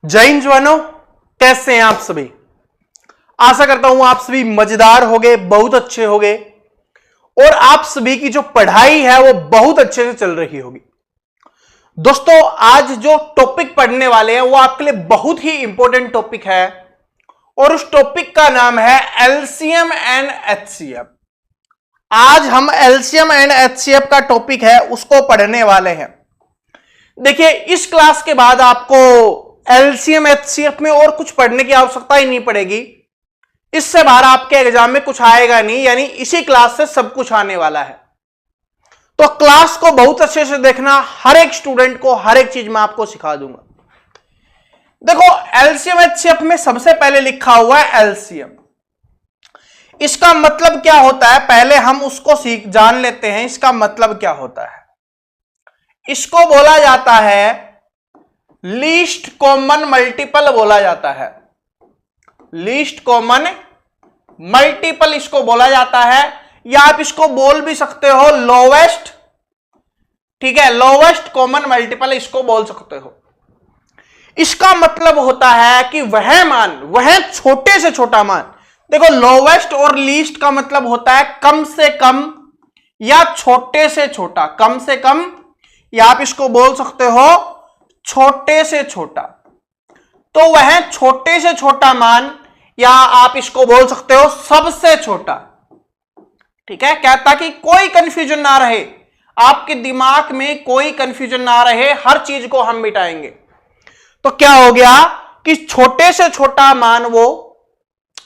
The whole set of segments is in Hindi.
जय हिंद जवानों, कैसे हैं आप सभी। आशा करता हूं आप सभी मजेदार होंगे, बहुत अच्छे होंगे और आप सभी की जो पढ़ाई है वो बहुत अच्छे से चल रही होगी। दोस्तों, आज जो टॉपिक पढ़ने वाले हैं वो आपके लिए बहुत ही इंपॉर्टेंट टॉपिक है और उस टॉपिक का नाम है एलसीएम एंड एचसीएफ। आज हम एलसीएम एंड एचसीएफ का टॉपिक है उसको पढ़ने वाले हैं। देखिए, इस क्लास के बाद आपको एलसीएम एचसीएफ में और कुछ पढ़ने की आवश्यकता ही नहीं पड़ेगी। इससे बाहर आपके एग्जाम में कुछ आएगा नहीं, यानी इसी क्लास से सब कुछ आने वाला है। तो क्लास को बहुत अच्छे से देखना, हर एक स्टूडेंट को हर एक चीज मैं आपको सिखा दूंगा। देखो, एलसीएम एचसीएफ में सबसे पहले लिखा हुआ है एलसीएम। इसका मतलब क्या होता है, पहले हम उसको जान लेते हैं। इसका मतलब क्या होता है, इसको बोला जाता है लीस्ट कॉमन मल्टीपल बोला जाता है। लीस्ट कॉमन मल्टीपल इसको बोला जाता है, या आप इसको बोल भी सकते हो लोवेस्ट, ठीक है, लोवेस्ट कॉमन मल्टीपल इसको बोल सकते हो। इसका मतलब होता है कि वह मान, वह छोटे से छोटा मान। देखो, लोवेस्ट और लीस्ट का मतलब होता है कम से कम या छोटे से छोटा। कम से कम, या आप इसको बोल सकते हो छोटे से छोटा। तो वह छोटे से छोटा मान, या आप इसको बोल सकते हो सबसे छोटा। ठीक है, क्या, ताकि कोई कंफ्यूजन ना रहे, आपके दिमाग में कोई कंफ्यूजन ना रहे, हर चीज को हम मिटाएंगे। तो क्या हो गया कि छोटे से छोटा मान वो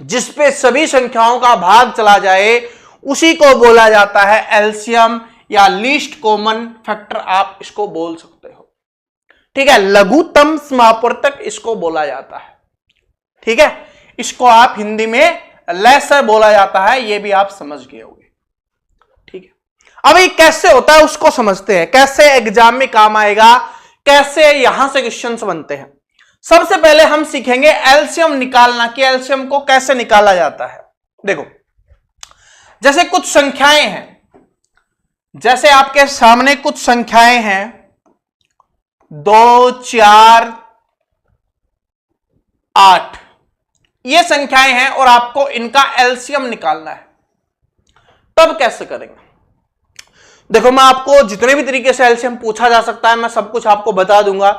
जिसपे सभी संख्याओं का भाग चला जाए, उसी को बोला जाता है एलसीएम या लीस्ट कॉमन फैक्टर, आप इसको बोल सकते हो। ठीक है, लघुत्तम समापवर्तक इसको बोला जाता है। ठीक है, इसको आप हिंदी में लेसर बोला जाता है, यह भी आप समझ गए होंगे। ठीक है, अब ये कैसे होता है उसको समझते हैं, कैसे एग्जाम में काम आएगा, कैसे यहां से क्वेश्चंस बनते हैं। सबसे पहले हम सीखेंगे एलसीएम निकालना, कि एलसीएम को कैसे निकाला जाता है। देखो, जैसे कुछ संख्याएं हैं, जैसे आपके सामने कुछ संख्याएं हैं 2, 4, 8, ये संख्याएं हैं और आपको इनका एलसीएम निकालना है। तब कैसे करेंगे? देखो, मैं आपको जितने भी तरीके से एलसीएम पूछा जा सकता है मैं सब कुछ आपको बता दूंगा,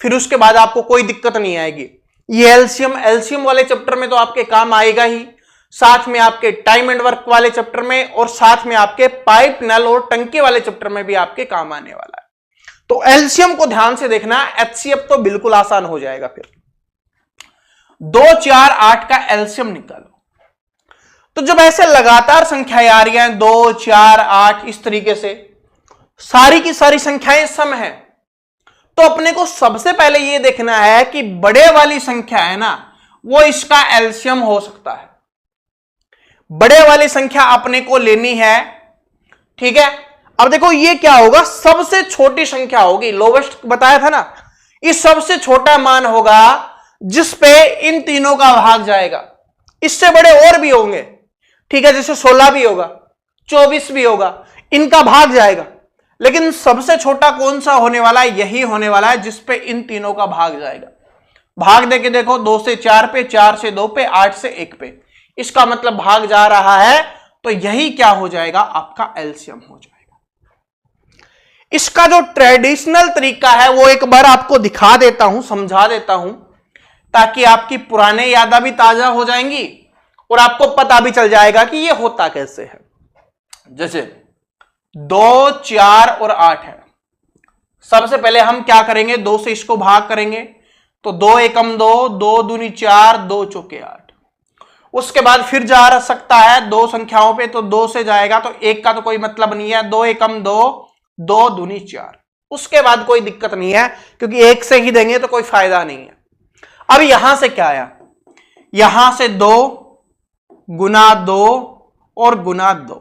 फिर उसके बाद आपको कोई दिक्कत नहीं आएगी। ये एलसीएम वाले चैप्टर में तो आपके काम आएगा ही, साथ में आपके टाइम एंड वर्क वाले चैप्टर में, और साथ में आपके पाइप, नल और टंकी वाले चैप्टर में भी आपके काम आने वाला है। तो एलसीएम को ध्यान से देखना, एचसीएफ तो बिल्कुल आसान हो जाएगा। फिर 2, 4, 8 का एलसीएम निकालो। तो जब ऐसे लगातार संख्याएं आ रही हैं 2, 4, 8 इस तरीके से, सारी की सारी संख्याएं सम है, तो अपने को सबसे पहले यह देखना है कि बड़े वाली संख्या है ना, वो इसका एलसीएम हो सकता है। बड़े वाली संख्या अपने को लेनी है। ठीक है, अब देखो ये क्या होगा, सबसे छोटी संख्या होगी, लोवेस्ट बताया था ना, इस सबसे छोटा मान होगा जिस पे इन तीनों का भाग जाएगा। इससे बड़े और भी होंगे, ठीक है, जैसे 16 भी होगा, 24 भी होगा, इनका भाग जाएगा। लेकिन सबसे छोटा कौन सा होने वाला है, यही होने वाला है जिस पे इन तीनों का भाग जाएगा। भाग देके देखो, 2 से 4 पे, 4 से 2 पे, 8 से 1 पे, इसका मतलब भाग जा रहा है, तो यही क्या हो जाएगा, आपका एलसीएम हो जाएगा। इसका जो ट्रेडिशनल तरीका है वो एक बार आपको दिखा देता हूं, समझा देता हूं, ताकि आपकी पुराने यादें भी ताजा हो जाएंगी और आपको पता भी चल जाएगा कि ये होता कैसे है। जैसे 2, 4 और 8 है। सबसे पहले हम क्या करेंगे, 2 से इसको भाग करेंगे, तो 2 एकम 2, 2 दूनी 4, 2 चौके 8। उसके बाद फिर जा सकता है 2 संख्याओं पे, तो 2 से जाएगा, तो 1 का तो कोई मतलब नहीं है, 2 एकम 2, 2 दूनी 4। उसके बाद कोई दिक्कत नहीं है, क्योंकि 1 से ही देंगे तो कोई फायदा नहीं है। अब यहां से क्या आया, यहां से 2 गुना 2 और गुना 2,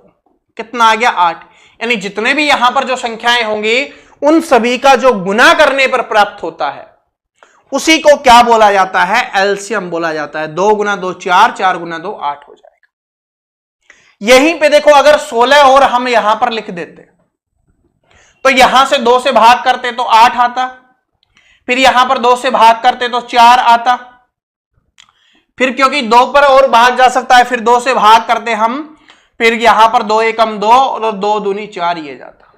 कितना आ गया, 8। यानी जितने भी यहां पर जो संख्याएं होंगी उन सभी का जो गुना करने पर प्राप्त होता है उसी को क्या बोला जाता है, एलसीएम बोला जाता है। 2 गुना 2 4, 4 गुना 2 8 हो जाएगा। यहीं पे देखो, अगर 16 और हम यहां पर लिख देते तो यहां से 2 से भाग करते तो 8 आता, फिर यहां पर 2 से भाग करते तो 4 आता, फिर क्योंकि 2 पर और भाग जा सकता है, फिर 2 से भाग करते हम, फिर यहां पर 2 एकम 2 और 2 दूनी 4 ये जाता।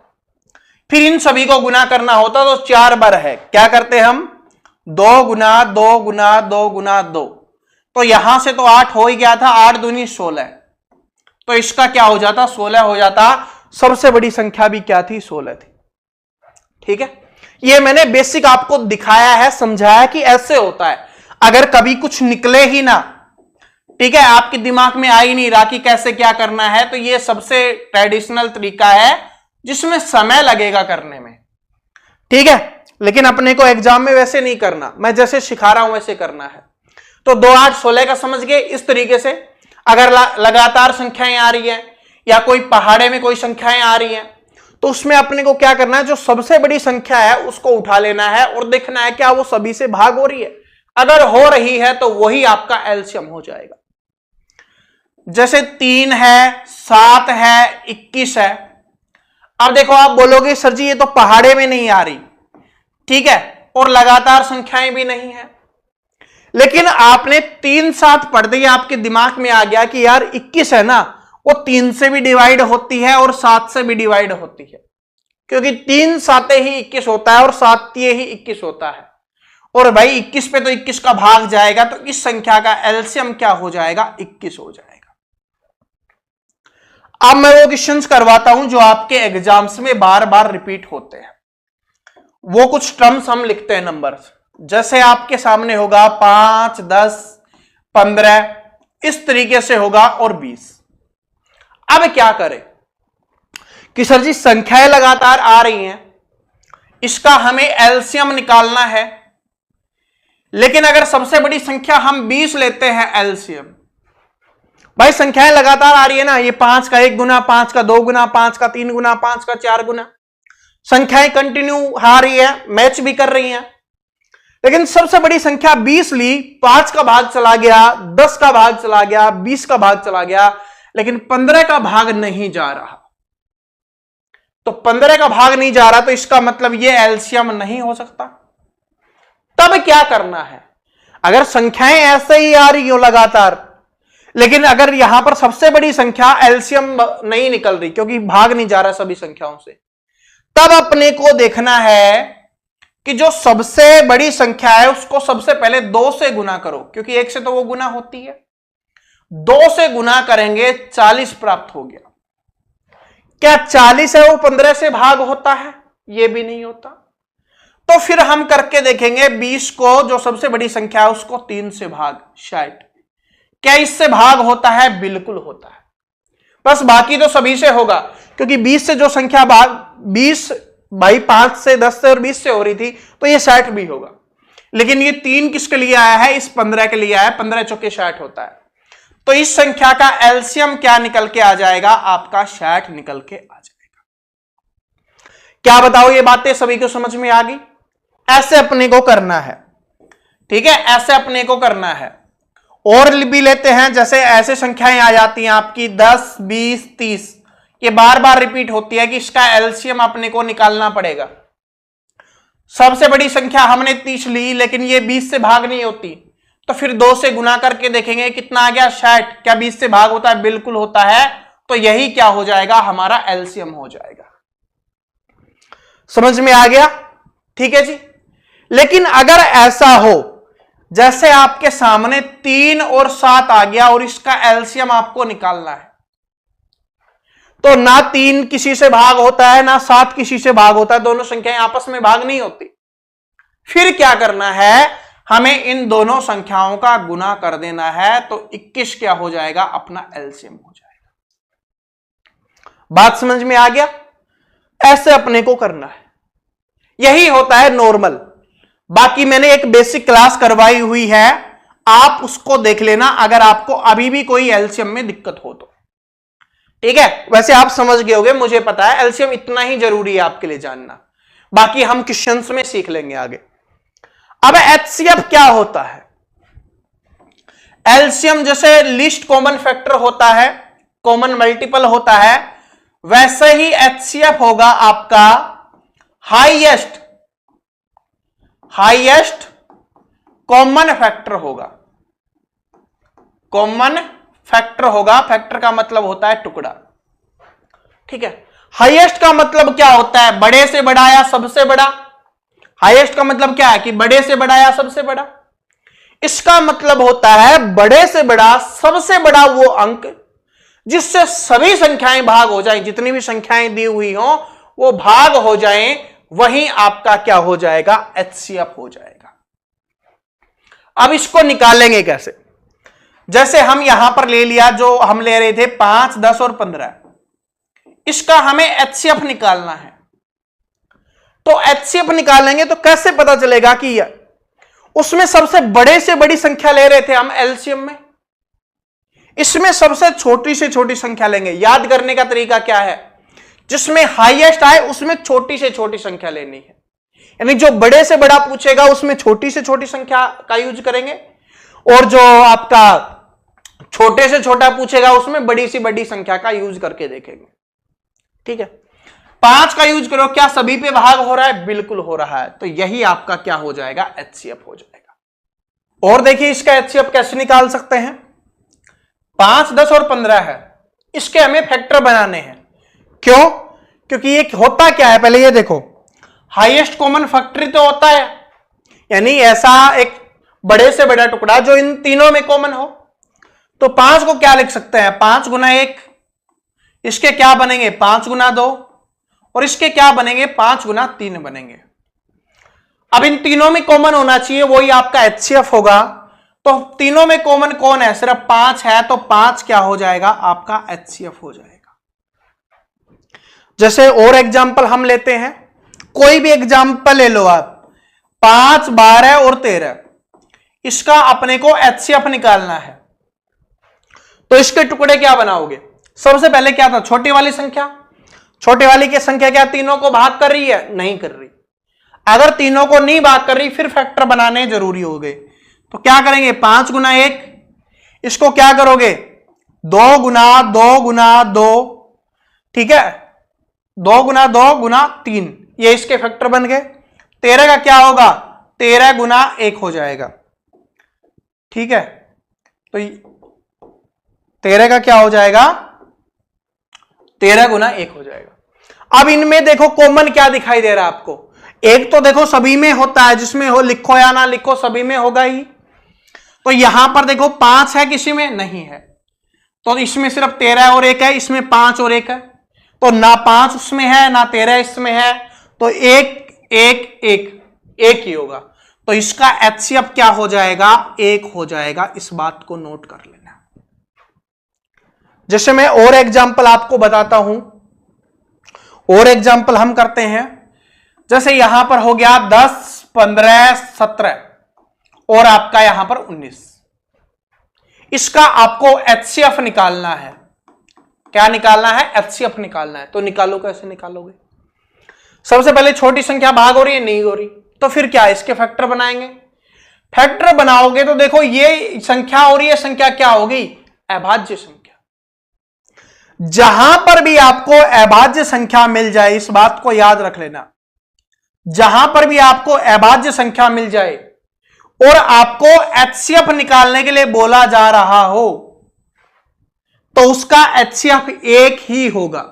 फिर इन सभी को गुना करना होता तो 4 बार है, क्या करते हम 2 गुना 2 गुना 2 गुना 2, तो यहां से तो 8 हो ही गया था, 8 दूनी 16, तो इसका क्या हो जाता 16 हो जाता। सबसे बड़ी संख्या भी क्या थी 16 थी। ठीक है, ये मैंने बेसिक आपको दिखाया है, समझाया कि ऐसे होता है। अगर कभी कुछ निकले ही ना, ठीक है, आपके दिमाग में आ ही नहीं रहा कि कैसे क्या करना है, तो ये सबसे ट्रेडिशनल तरीका है जिसमें समय लगेगा करने में। ठीक है, लेकिन अपने को एग्जाम में वैसे नहीं करना, मैं जैसे सिखा रहा हूं वैसे करना है। तो 2 8 16 का समझ गए। इस तरीके से अगर लगातार संख्याएं आ रही है या कोई पहाड़े में कोई संख्याएं आ रही हैं, तो उसमें अपने को क्या करना है, जो सबसे बड़ी संख्या है उसको उठा लेना है और देखना है क्या वो सभी से भाग हो रही है। अगर हो रही है तो वही आपका एलसीएम हो जाएगा। जैसे 3 है, 7 है, 21 है। अब देखो आप बोलोगे सर जी ये तो पहाड़े में नहीं आ रही, ठीक है, और लगातार संख्याएं भी नहीं है, लेकिन आपने 3 7 पढ़ दी, आपके दिमाग में आ गया कि यार 21 है ना, वो 3 से भी डिवाइड होती है और 7 से भी डिवाइड होती है, क्योंकि 3 7 ही 21 होता है और 7 ही 21 होता है। और भाई 21 पे तो 21 का भाग जाएगा, तो इस संख्या का एलसीएम क्या हो जाएगा 21 हो जाएगा। अब मैं वो क्वेश्चंस करवाता हूं जो आपके एग्जाम्स में बार बार रिपीट होते हैं। वो कुछ टर्म्स हम लिखते हैं नंबर्स, जैसे आपके सामने होगा 5 10 15 इस तरीके से होगा और 20। अब क्या करें कि सर जी संख्याएं लगातार आ रही हैं, इसका हमें एलसीएम निकालना है, लेकिन अगर सबसे बड़ी संख्या हम 20 लेते हैं एलसीएम, भाई संख्याएं लगातार आ रही है ना, ये 5 का 1 गुना, 5 का 2 गुना, 5 का 3 गुना, 5 का 4 गुना, संख्याएं कंटिन्यू आ रही है, मैच भी कर रही हैं। लेकिन सबसे बड़ी संख्या 20 ली, 5 का भाग चला गया, 10 का भाग चला गया, 20 का भाग चला गया, लेकिन 15 का भाग नहीं जा रहा। तो 15 का भाग नहीं जा रहा, तो इसका मतलब ये एलसीएम नहीं हो सकता। तब क्या करना है, अगर संख्याएं ऐसे ही आ रही हो लगातार, लेकिन अगर यहां पर सबसे बड़ी संख्या एलसीएम नहीं निकल रही क्योंकि भाग नहीं जा रहा सभी संख्याओं से, तब अपने को देखना है कि जो सबसे बड़ी संख्या है उसको सबसे पहले 2 से गुना करो, क्योंकि 1 से तो वो गुना होती है। 2 से गुना करेंगे 40 प्राप्त हो गया। क्या 40 है वो 15 से भाग होता है? ये भी नहीं होता। तो फिर हम करके देखेंगे 20 को, जो सबसे बड़ी संख्या है उसको 3 से भाग, 60। क्या इससे भाग होता है? बिल्कुल होता है। बस बाकी तो सभी से होगा, क्योंकि 20 से जो संख्या भाग 20 भाई 5 से 10 से और 20 से हो रही थी, तो ये 60 भी होगा। लेकिन ये 3 किसके लिए आया है? इस 15 के लिए आया है। 15 चौके 60 होता है। तो इस संख्या का एलसीएम क्या निकल के आ जाएगा? आपका 60 निकल के आ जाएगा। क्या बताओ, ये बातें सभी को समझ में आ गई? ऐसे अपने को करना है, ठीक है, ऐसे अपने को करना है। और भी लेते हैं, जैसे ऐसे संख्याएं आ जाती हैं आपकी 10 20 30, ये बार बार रिपीट होती है कि इसका एलसीएम अपने को निकालना पड़ेगा। सबसे बड़ी संख्या हमने 30 ली, लेकिन ये 20 से भाग नहीं होती, तो फिर 2 से गुना करके देखेंगे कितना आ गया? 60। क्या 20 से भाग होता है? बिल्कुल होता है। तो यही क्या हो जाएगा? हमारा एलसीएम हो जाएगा। समझ में आ गया? ठीक है जी। लेकिन अगर ऐसा हो जैसे आपके सामने 3 और 7 आ गया और इसका एलसीएम आपको निकालना है, तो ना 3 किसी से भाग होता है ना 7 किसी से भाग होता है, दोनों संख्याएं आपस में भाग नहीं होती। फिर क्या करना है? हमें इन दोनों संख्याओं का गुना कर देना है, तो 21 क्या हो जाएगा? अपना एलसीएम हो जाएगा। बात समझ में आ गया? ऐसे अपने को करना है, यही होता है नॉर्मल। बाकी मैंने एक बेसिक क्लास करवाई हुई है, आप उसको देख लेना अगर आपको अभी भी कोई एलसीएम में दिक्कत हो तो, ठीक है। वैसे आप समझ गए होंगे, मुझे पता है एलसीएम इतना ही जरूरी है आपके लिए जानना, बाकी हम क्वेश्चंस में सीख लेंगे आगे। अब एचसीएफ क्या होता है? एलसीएम जैसे लीस्ट कॉमन फैक्टर होता है, कॉमन मल्टीपल होता है, वैसे ही एचसीएफ होगा आपका हाईएस्ट कॉमन फैक्टर होगा। कॉमन फैक्टर होगा, फैक्टर का मतलब होता है टुकड़ा। ठीक है, हाईएस्ट का मतलब क्या होता है? बड़े से बड़ा या सबसे बड़ा। हाईएस्ट का मतलब क्या है कि बड़े से बड़ा या सबसे बड़ा। इसका मतलब होता है बड़े से बड़ा, सबसे बड़ा वो अंक जिससे सभी संख्याएं भाग हो जाएं, जितनी भी संख्याएं दी हुई हो वो भाग हो जाएं, वही आपका क्या हो जाएगा? एचसीएफ हो जाएगा। अब इसको निकालेंगे कैसे? जैसे हम यहां पर ले लिया, जो हम ले रहे थे 5, 10 और 15, इसका हमें एचसीएफ निकालना है। तो एचसीएफ निकालेंगे तो कैसे पता चलेगा कि उसमें सबसे बड़े से बड़ी संख्या ले रहे थे हम एलसीएम में, इसमें सबसे छोटी से छोटी संख्या लेंगे। याद करने का तरीका क्या है? जिसमें हाईएस्ट आए उसमें छोटी से छोटी संख्या लेनी है, यानी जो बड़े से बड़ा पूछेगा उसमें छोटी से छोटी संख्या का यूज करेंगे, और जो आपका छोटे से छोटा पूछेगा उसमें बड़ी से बड़ी संख्या का यूज करके देखेंगे। ठीक है, 5 का यूज करो, क्या सभी पे भाग हो रहा है? बिल्कुल हो रहा है, तो यही आपका क्या हो जाएगा? एचसीएफ हो जाएगा। और देखिए इसका एचसीएफ कैसे निकाल सकते हैं? 5, 10 और 15 है, इसके हमें फैक्टर बनाने हैं। क्यों? क्योंकि ये होता क्या है, पहले ये देखो, हाईएस्ट कॉमन फैक्टर तो होता है, यानी ऐसा एक बड़े से बड़ा टुकड़ा जो इन तीनों में कॉमन हो। तो 5 को क्या लिख सकते हैं? 5 गुना 1, इसके क्या बनेंगे? 5 गुना 2, और इसके क्या बनेंगे? 5 गुना 3 बनेंगे। अब इन तीनों में कॉमन होना चाहिए, वही आपका एचसीएफ होगा। तो तीनों में कॉमन कौन है? सिर्फ 5 है, तो 5 क्या हो जाएगा? आपका एचसीएफ हो जाएगा। जैसे और एग्जाम्पल हम लेते हैं, कोई भी एग्जाम्पल ले लो आप, 5, 12 और 13, इसका अपने को एचसीएफ निकालना है। तो इसके टुकड़े क्या बनाओगे? सबसे पहले क्या था? छोटी वाली संख्या। छोटे वाली की संख्या क्या तीनों को भाग कर रही है? नहीं कर रही। अगर तीनों को नहीं भाग कर रही फिर फैक्टर बनाने जरूरी हो गए। तो क्या करेंगे? 5 गुना 1, इसको क्या करोगे? 2 गुना 2 गुना 2, ठीक है, 2 गुना 2 गुना 3, ये इसके फैक्टर बन गए। 13 का क्या होगा? 13 गुना 1 हो जाएगा। ठीक है, तो 13 का क्या हो जाएगा? 13 गुना 1 हो जाएगा। अब इनमें देखो कॉमन क्या दिखाई दे रहा है आपको? एक तो देखो सभी में होता है, जिसमें हो लिखो या ना लिखो सभी में होगा ही। तो यहां पर देखो 5 है, किसी में नहीं है, तो इसमें सिर्फ 13 और 1 है, इसमें 5 और 1 है, तो ना 5 उसमें है ना 13 इसमें है, तो 1 1 1 1 ही होगा। तो इसका एचसीएफ क्या हो जाएगा? 1 हो जाएगा। इस बात को नोट कर लेना। जैसे मैं और एग्जाम्पल आपको बताता हूं, और एग्जाम्पल हम करते हैं। जैसे यहां पर हो गया 10, 15, 17 और आपका यहां पर 19, इसका आपको एचसीएफ निकालना है। क्या निकालना है? एचसीएफ निकालना है। तो निकालो, कैसे निकालोगे? सबसे पहले छोटी संख्या भाग हो रही है? नहीं हो रही, तो फिर क्या? इसके फैक्टर बनाएंगे। फैक्टर बनाओगे तो देखो ये संख्या और ये संख्या क्या होगी? अभाज्य संख्या। जहां पर भी आपको अभाज्य संख्या मिल जाए, इस बात को याद रख लेना, जहां पर भी आपको अभाज्य संख्या मिल जाए और आपको एचसीएफ निकालने के लिए बोला जा रहा हो, तो उसका एचसीएफ 1 ही होगा,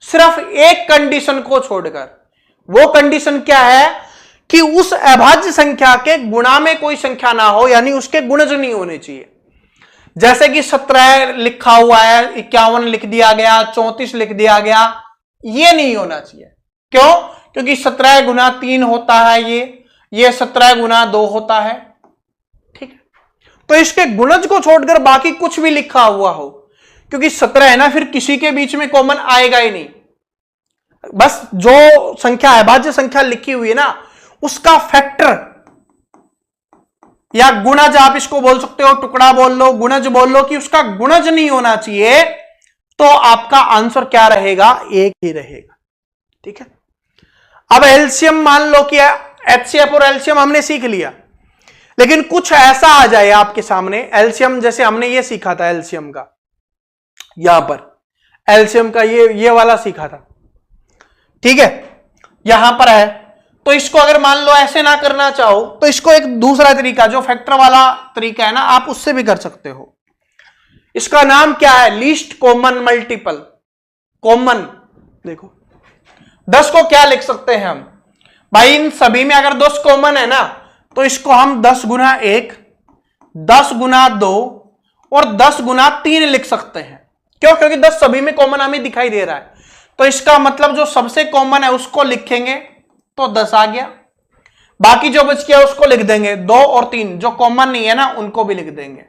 सिर्फ एक कंडीशन को छोड़कर। वो कंडीशन क्या है? कि उस अभाज्य संख्या के गुणा में कोई संख्या ना हो, यानी उसके गुणज नहीं होने चाहिए। जैसे कि 17 लिखा हुआ है, 51 लिख दिया गया, 34 लिख दिया गया, ये नहीं होना चाहिए। क्यों? क्योंकि 17 गुना 3 होता है, ये 17 गुना 2 होता है। ठीक है, तो इसके गुणज को छोड़कर बाकी कुछ भी लिखा हुआ हो, क्योंकि 17 है ना, फिर किसी के बीच में कॉमन आएगा ही नहीं। बस जो संख्या अभाज्य संख्या लिखी हुई है ना, उसका फैक्टर या गुणज, आप इसको बोल सकते हो, टुकड़ा बोल लो, गुणज बोल लो, कि उसका गुणज नहीं होना चाहिए, तो आपका आंसर क्या रहेगा? 1 ही रहेगा। ठीक है, अब एलसीएम मान लो कि एचसीएफ और एलसीएम हमने सीख लिया, लेकिन कुछ ऐसा आ जाए आपके सामने, एलसीएम जैसे हमने ये सीखा था, एलसीएम का यहां पर एलसीएम का ये वाला सीखा था। ठीक है, यहां पर है, तो इसको अगर मान लो ऐसे ना करना चाहो तो इसको एक दूसरा तरीका, जो फैक्टर वाला तरीका है ना, आप उससे भी कर सकते हो। इसका नाम क्या है? Least common multiple. कॉमन देखो 10 को क्या लिख सकते हैं हम भाई? इन सभी में अगर 10 कॉमन है ना, तो इसको हम 10 गुना 1, 10 गुना 2 और 10 गुना 3 लिख सकते हैं। क्यों? क्योंकि 10 सभी में कॉमन हमें दिखाई दे रहा है। तो इसका मतलब जो सबसे कॉमन है उसको लिखेंगे तो 10 आ गया। बाकी जो बच गया उसको लिख देंगे 2 और 3, जो कॉमन नहीं है ना उनको भी लिख देंगे।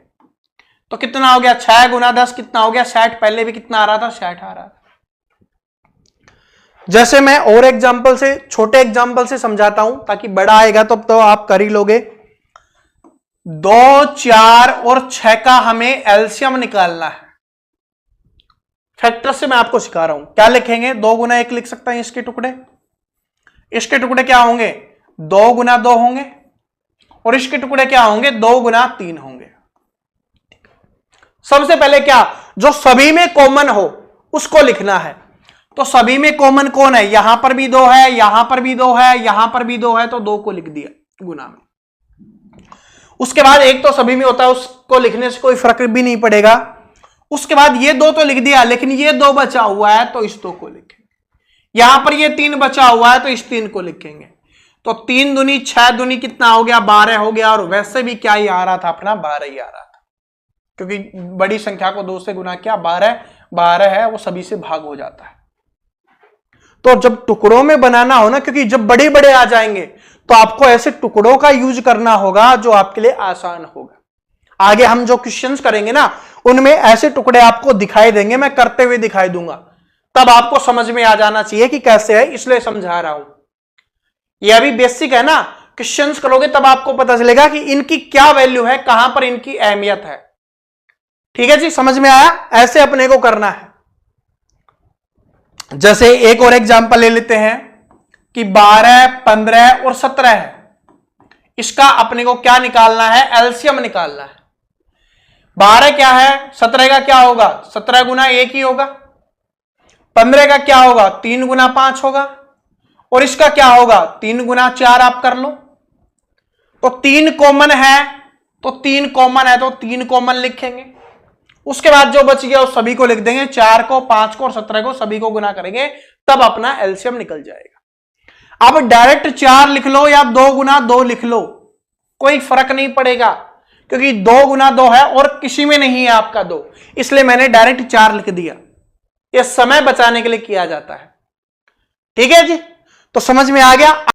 तो कितना हो गया? 6 गुना 10 कितना हो गया? 60। पहले भी कितना आ रहा था? 60 आ रहा था। जैसे मैं और एग्जाम्पल से, छोटे एग्जाम्पल से समझाता हूं ताकि बड़ा आएगा तो आप कर ही लोगे। 2, 4 और 6 का हमें एलसीएम निकालना है। फैक्टर से मैं आपको सिखा रहा हूं। क्या लिखेंगे? 2 गुना 1 लिख सकते हैं इसके टुकड़े। इसके टुकड़े क्या होंगे? 2 गुना 2 होंगे। और इसके टुकड़े क्या होंगे? 2 गुना 3 होंगे। सबसे पहले क्या? जो सभी में कॉमन हो उसको लिखना है। तो सभी में कॉमन कौन है? यहां पर भी 2 है, यहां पर भी 2 है, यहां पर भी 2 है, तो 2 को लिख दिया गुना में। उसके बाद एक तो सभी में होता है, उसको लिखने से कोई फर्क भी नहीं पड़ेगा। उसके बाद ये 2 तो लिख दिया, लेकिन ये 2 बचा हुआ है तो इस 2 को लिखेंगे। यहां पर ये 3 बचा हुआ है तो इस 3 को लिखेंगे। तो 3 दूनी 6 दूनी कितना हो गया? 12 हो गया। और वैसे भी क्या ही आ रहा था अपना? 12 ही आ रहा था, क्योंकि बड़ी संख्या को 2 से गुना किया। 12 है वो सभी से भाग हो जाता है। तो जब टुकड़ों में बनाना हो ना, क्योंकि जब बड़े बड़े आ जाएंगे तो आपको ऐसे टुकड़ों का यूज करना होगा जो आपके लिए आसान होगा। आगे हम जो क्वेश्चंस करेंगे ना उनमें ऐसे टुकड़े आपको दिखाई देंगे, मैं करते हुए दिखाई दूंगा, तब आपको समझ में आ जाना चाहिए कि कैसे है, इसलिए समझा रहा हूं। यह अभी बेसिक है ना, क्वेश्चंस करोगे तब आपको पता चलेगा कि इनकी क्या वैल्यू है, कहां पर इनकी अहमियत है। ठीक है जी, समझ में आया? ऐसे अपने को करना है। जैसे एक और एग्जांपल ले लेते हैं कि 12, 15 और 17 है। इसका अपने को क्या निकालना है? एलसीएम निकालना है। 12 क्या है? 17 का क्या होगा? 17 गुना 1 ही होगा। 15 का क्या होगा? 3 गुना 5 होगा। और इसका क्या होगा? 3 गुना 4 आप कर लो। तो 3 कॉमन है, तो 3 कॉमन है तो 3 कॉमन लिखेंगे। उसके बाद जो बच गया उस सभी को लिख देंगे। 4 को, 5 को और 17 को सभी को गुना करेंगे, तब अपना एलसीएम निकल जाएगा। अब डायरेक्ट 4 लिख लो या 2 गुना 2 लिख लो, कोई फर्क नहीं पड़ेगा, क्योंकि 2 गुना 2 है और किसी में नहीं है आपका 2, इसलिए मैंने डायरेक्ट 4 लिख दिया। यह समय बचाने के लिए किया जाता है। ठीक है जी, तो समझ में आ गया।